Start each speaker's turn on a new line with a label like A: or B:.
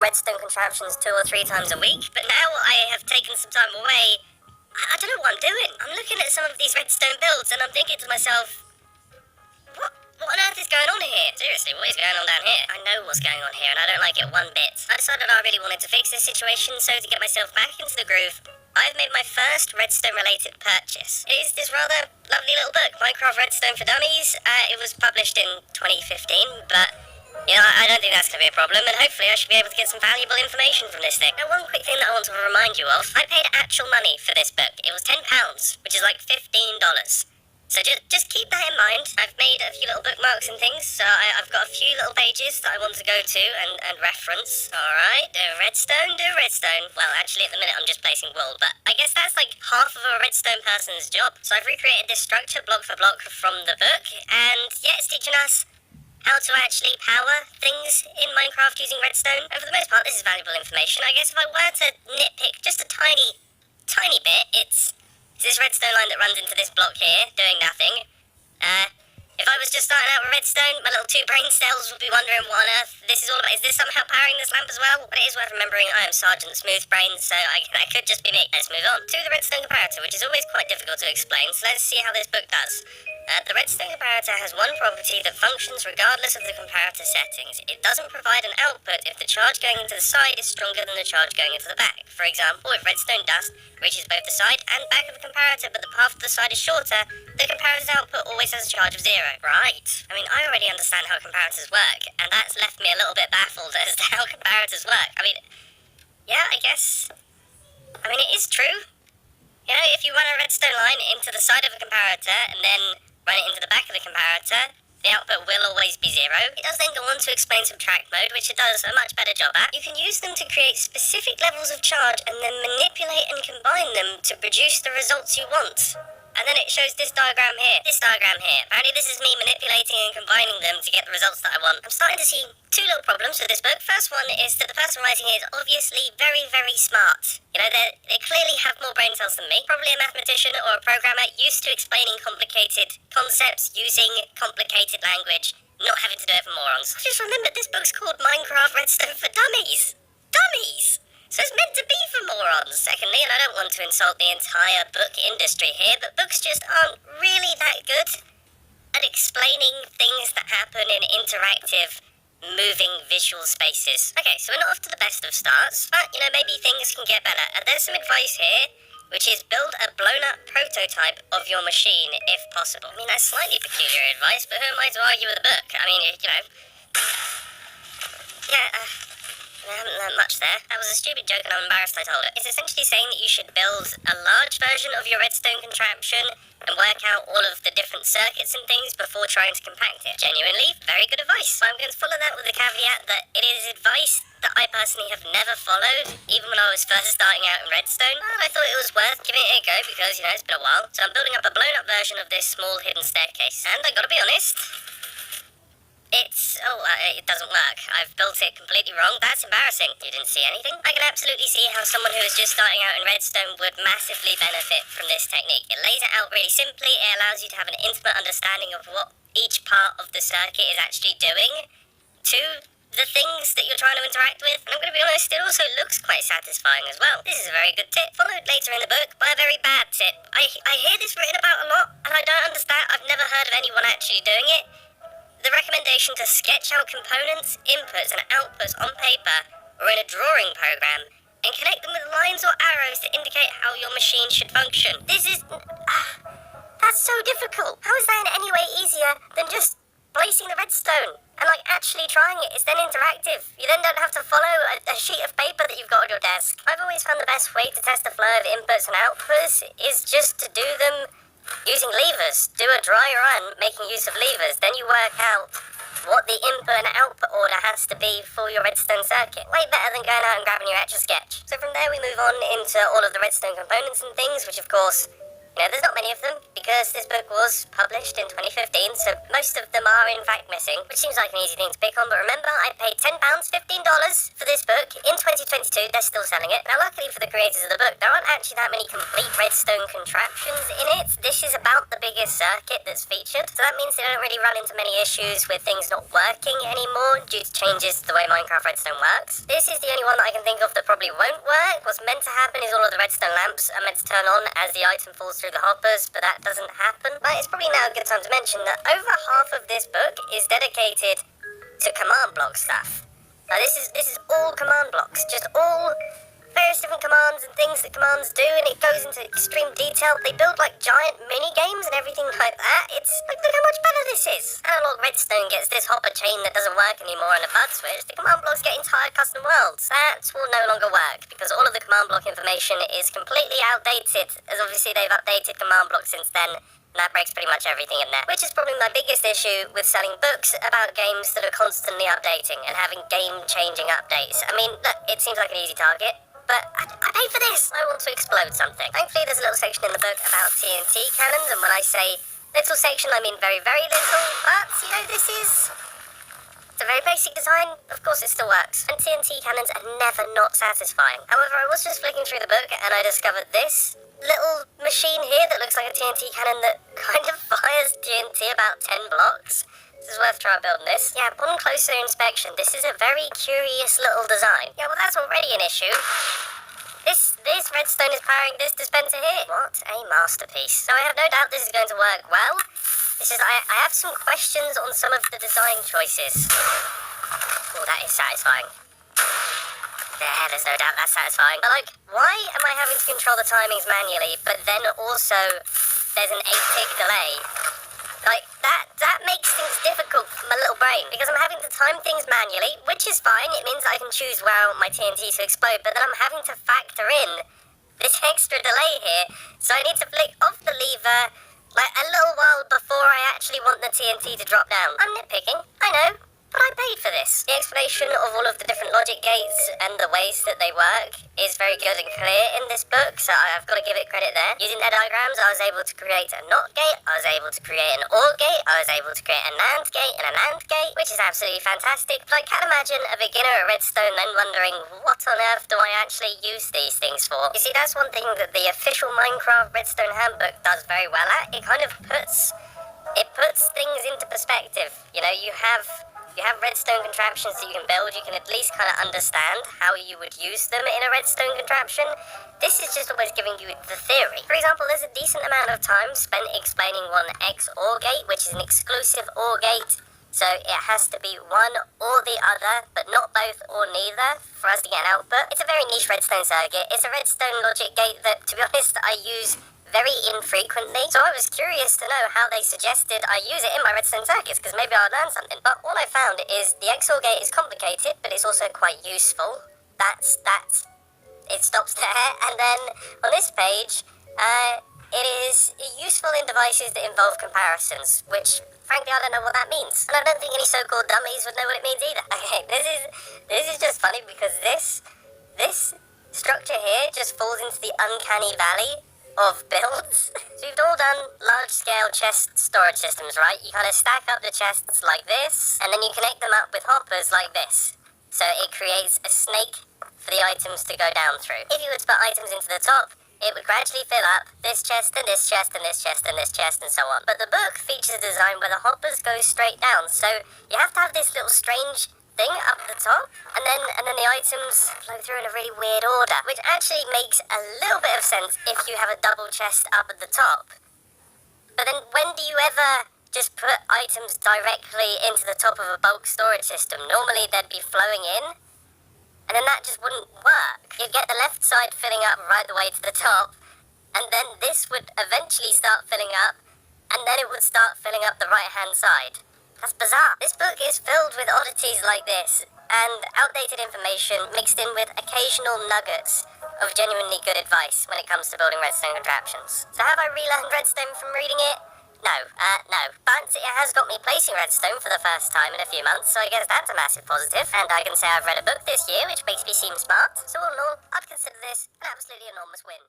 A: redstone contraptions 2 or 3 times a week, but now I have taken some time away. I don't know what I'm doing. I'm looking at some of these redstone builds and I'm thinking to myself, what on earth is going on here? Seriously, what is going on down here? I know what's going on here and I don't like it one bit. I decided I really wanted to fix this situation, so to get myself back into the groove, I've made my first redstone-related purchase. It is this rather lovely little book, Minecraft Redstone for Dummies. It was published in 2015, but you know, I don't think that's going to be a problem, and hopefully I should be able to get some valuable information from this thing. Now, one quick thing that I want to remind you of, I paid actual money for this book. It was £10, which is like $15. So just keep that in mind. I've made a few little bookmarks and things, so I've got a few little pages that I want to go to and reference. Alright, do redstone. Well, actually at the minute I'm just placing wool, but I guess that's like half of a redstone person's job. So I've recreated this structure block for block from the book, and yeah, it's teaching us how to actually power things in Minecraft using redstone. And for the most part, this is valuable information. I guess if I were to nitpick just a tiny bit, it's this redstone line that runs into this block here, doing nothing. If I was just starting out with redstone, my little 2 brain cells would be wondering what on earth this is all about. Is this somehow powering this lamp as well? But it is worth remembering I am Sergeant Smoothbrain, so that could just be me. Let's move on to the redstone comparator, which is always quite difficult to explain, so let's see how this book does. The redstone comparator has one property that functions regardless of the comparator settings. It doesn't provide an output if the charge going into the side is stronger than the charge going into the back. For example, if redstone dust reaches both the side and back of the comparator, but the path to the side is shorter, the comparator's output always has a charge of 0. Right. I mean, I already understand how comparators work, and that's left me a little bit baffled as to how comparators work. I mean, yeah, I guess. I mean, it is true. You know, if you run a redstone line into the side of a comparator and then run it into the back of the comparator, the output will always be 0. It does then go on to explain subtract mode, which it does a much better job at. You can use them to create specific levels of charge and then manipulate and combine them to produce the results you want. And then it shows this diagram here. Apparently this is me manipulating and combining them to get the results that I want. I'm starting to see 2 little problems with this book. First one is that the person writing it is obviously very, very smart. You know, they clearly have more brain cells than me. Probably a mathematician or a programmer used to explaining complicated concepts using complicated language, not having to do it for morons. Just remember, this book's called Minecraft Redstone for Dummies. Dummies! So it's meant to be for morons. Secondly, and I don't want to insult the entire book industry here, but books just aren't really that good at explaining things that happen in interactive, moving visual spaces. Okay, so we're not off to the best of starts, but, you know, maybe things can get better. And there's some advice here, which is build a blown-up prototype of your machine, if possible. I mean, that's slightly peculiar advice, but who am I to argue with a book? I mean, you know. Yeah, I haven't learned much there. That was a stupid joke and I'm embarrassed I told it. It's essentially saying that you should build a large version of your redstone contraption and work out all of the different circuits and things before trying to compact it. Genuinely, very good advice. So I'm going to follow that with the caveat that it is advice that I personally have never followed, even when I was first starting out in redstone. And I thought it was worth giving it a go because, you know, it's been a while. So I'm building up a blown up version of this small hidden staircase. And I gotta be honest, it doesn't work. I've built it completely wrong. That's embarrassing. You didn't see anything? I can absolutely see how someone who is just starting out in redstone would massively benefit from this technique. It lays it out really simply. It allows you to have an intimate understanding of what each part of the circuit is actually doing to the things that you're trying to interact with. And I'm going to be honest, it also looks quite satisfying as well. This is a very good tip, followed later in the book by a very bad tip. I hear this written about a lot, and I don't understand. I've never heard of anyone actually doing it. The recommendation to sketch out components, inputs and outputs on paper or in a drawing program and connect them with lines or arrows to indicate how your machine should function. This is... that's so difficult. How is that in any way easier than just placing the redstone? And like actually trying it is then interactive. You then don't have to follow a sheet of paper that you've got on your desk. I've always found the best way to test the flow of inputs and outputs is just to do them using levers. Do a dry run making use of levers, then you work out what the input and output order has to be for your redstone circuit. Way better than going out and grabbing your Etch-a-Sketch. So from there we move on into all of the redstone components and things, which of course There's not many of them because this book was published in 2015, so most of them are in fact missing, which seems like an easy thing to pick on, but remember, I paid £10, $15 for this book in 2022. They're still selling it. Now, luckily for the creators of the book, there aren't actually that many complete redstone contraptions in it. This is about the biggest circuit that's featured, so that means they don't really run into many issues with things not working anymore due to changes to the way Minecraft Redstone works. This is the only one that I can think of that probably won't work. What's meant to happen is all of the redstone lamps are meant to turn on as the item falls through the hoppers, but that doesn't happen. But it's probably now a good time to mention that over half of this book is dedicated to command block stuff. Now this is all command blocks, just all various different commands and things that commands do, and it goes into extreme detail. They build like giant mini games and everything like that. It's like, look how much better this is. Analog Redstone gets this hopper chain that doesn't work anymore and a bud switch. The command blocks get entire custom worlds. That will no longer work because all of the command block information is completely outdated, as obviously they've updated command blocks since then. And that breaks pretty much everything in there, which is probably my biggest issue with selling books about games that are constantly updating and having game-changing updates. I mean, look, it seems like an easy target, but I paid for this. I want to explode something. Thankfully, there's a little section in the book about TNT cannons, and when I say little section, I mean very, very little. But, it's a very basic design. Of course, it still works. And TNT cannons are never not satisfying. However, I was just flicking through the book, and I discovered this little machine here that looks like a TNT cannon that kind of fires TNT about 10 blocks. This is worth trying building this. Yeah, upon closer inspection, this is a very curious little design. Yeah, well, that's already an issue. This redstone is powering this dispenser here. What a masterpiece. So I have no doubt this is going to work well. It's just I have some questions on some of the design choices. Oh, that is satisfying. There's no doubt that's satisfying. But why am I having to control the timings manually, but then also there's an 8-tick delay? That makes things difficult for my little brain, because I'm having to time things manually, which is fine. It means I can choose where I want my TNT to explode, but then I'm having to factor in this extra delay here, so I need to flick off the lever a little while before I actually want the TNT to drop down. I'm nitpicking, I know, but I paid for this. The explanation of all of the different logic gates and the ways that they work is very good and clear in this book, so I've got to give it credit there. Using their diagrams, I was able to create a NOT gate, I was able to create an OR gate, I was able to create a NAND gate and a NAND gate, which is absolutely fantastic. But I can't imagine a beginner at Redstone then wondering, what on earth do I actually use these things for? You see, that's one thing that the official Minecraft Redstone handbook does very well at. It kind of puts things into perspective. You have redstone contraptions that you can build. You can at least kind of understand how you would use them in a redstone contraption. This is just always giving you the theory. For example, there's a decent amount of time spent explaining one XOR gate, which is an exclusive OR gate. So it has to be one or the other, but not both or neither for us to get an output. It's a very niche redstone circuit. It's a redstone logic gate that, to be honest, I use very infrequently, so I was curious to know how they suggested I use it in my redstone circuits, because maybe I'll learn something. But all I found is the XOR gate is complicated, but it's also quite useful. It stops there. And then on this page, it is useful in devices that involve comparisons, which frankly I don't know what that means, and I don't think any so-called dummies would know what it means either. Okay, this is just funny because this structure here just falls into the uncanny valley of builds. So you've all done large-scale chest storage systems, right? You kind of stack up the chests like this, and then you connect them up with hoppers like this. So it creates a snake for the items to go down through. If you were to put items into the top, it would gradually fill up this chest and this chest and this chest and this chest and so on. But the book features a design where the hoppers go straight down, so you have to have this little strange thing up at the top, and then the items flow through in a really weird order, which actually makes a little bit of sense if you have a double chest up at the top. But then when do you ever just put items directly into the top of a bulk storage system? Normally they'd be flowing in, and then that just wouldn't work. You'd get the left side filling up right the way to the top, and then this would eventually start filling up, and then it would start filling up the right hand side. That's bizarre. This book is filled with oddities like this, and outdated information mixed in with occasional nuggets of genuinely good advice when it comes to building redstone contraptions. So have I relearned redstone from reading it? No. But it has got me placing redstone for the first time in a few months, so I guess that's a massive positive, and I can say I've read a book this year, which makes me seem smart. So all in all, I'd consider this an absolutely enormous win.